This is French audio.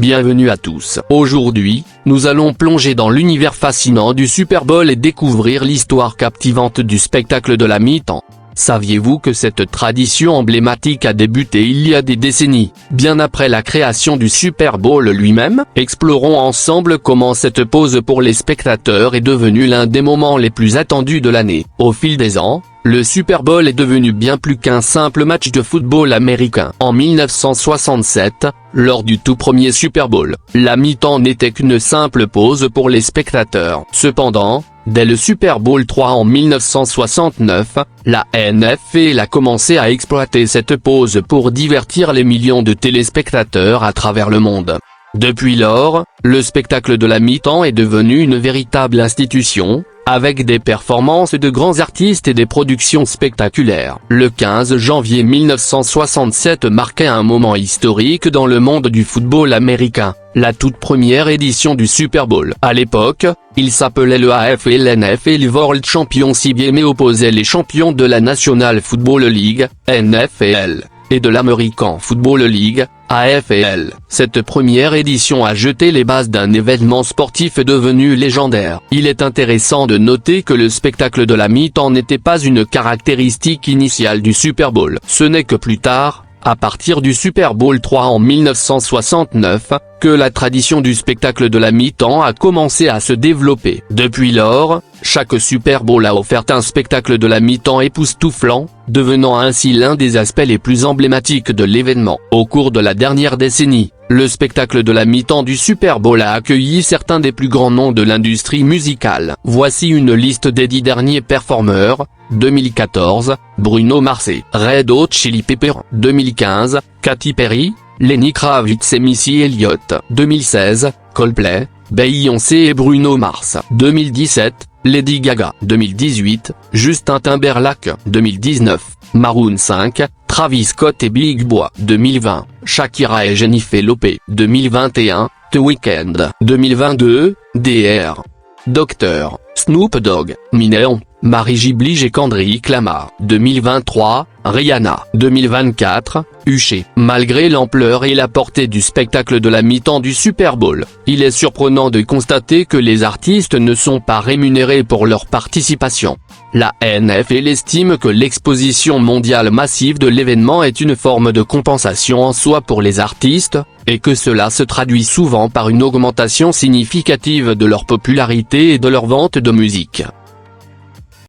bienvenue à tous. Aujourd'hui, nous allons plonger dans l'univers fascinant du Super Bowl et découvrir l'histoire captivante du spectacle de la mi-temps. Saviez-vous que cette tradition emblématique a débuté il y a des décennies, bien après la création du Super Bowl lui-même? Explorons ensemble comment cette pause pour les spectateurs est devenue l'un des moments les plus attendus de l'année. Au fil des ans, le Super Bowl est devenu bien plus qu'un simple match de football américain. En 1967, lors du tout premier Super Bowl, la mi-temps n'était qu'une simple pause pour les spectateurs. Cependant, dès le Super Bowl 3 en 1969, la NFL a commencé à exploiter cette pause pour divertir les millions de téléspectateurs à travers le monde. Depuis lors, le spectacle de la mi-temps est devenu une véritable institution, avec des performances de grands artistes et des productions spectaculaires. Le 15 janvier 1967 marquait un moment historique dans le monde du football américain, la toute première édition du Super Bowl. À l'époque, il s'appelait le AFL-NFL World Championship mais opposait les champions de la National Football League, NFL, et de l'American Football League, AFL. Cette première édition a jeté les bases d'un événement sportif devenu légendaire. Il est intéressant de noter que le spectacle de la mi-temps n'était pas une caractéristique initiale du Super Bowl. Ce n'est que plus tard, à partir du Super Bowl 3 en 1969, que la tradition du spectacle de la mi-temps a commencé à se développer. Depuis lors, chaque Super Bowl a offert un spectacle de la mi-temps époustouflant, devenant ainsi l'un des aspects les plus emblématiques de l'événement. Au cours de la dernière décennie, le spectacle de la mi-temps du Super Bowl a accueilli certains des plus grands noms de l'industrie musicale. Voici une liste des 10 derniers performeurs. 2014, Bruno Mars, Red Hot Chili Peppers. 2015, Katy Perry, Lenny Kravitz et Missy Elliott. 2016, Coldplay, Beyoncé et Bruno Mars. 2017, Lady Gaga. 2018, Justin Timberlake. 2019, Maroon 5, Travis Scott et Big Boy. 2020, Shakira et Jennifer Lopez. 2021, The Weeknd. 2022, Dr. Dr. Snoop Dogg, Eminem, Mary J. Blige et Kendrick Lamar. 2023, Rihanna. 2024, Usher. Malgré l'ampleur et la portée du spectacle de la mi-temps du Super Bowl, il est surprenant de constater que les artistes ne sont pas rémunérés pour leur participation. La NFL estime que l'exposition mondiale massive de l'événement est une forme de compensation en soi pour les artistes, et que cela se traduit souvent par une augmentation significative de leur popularité et de leur vente de musique.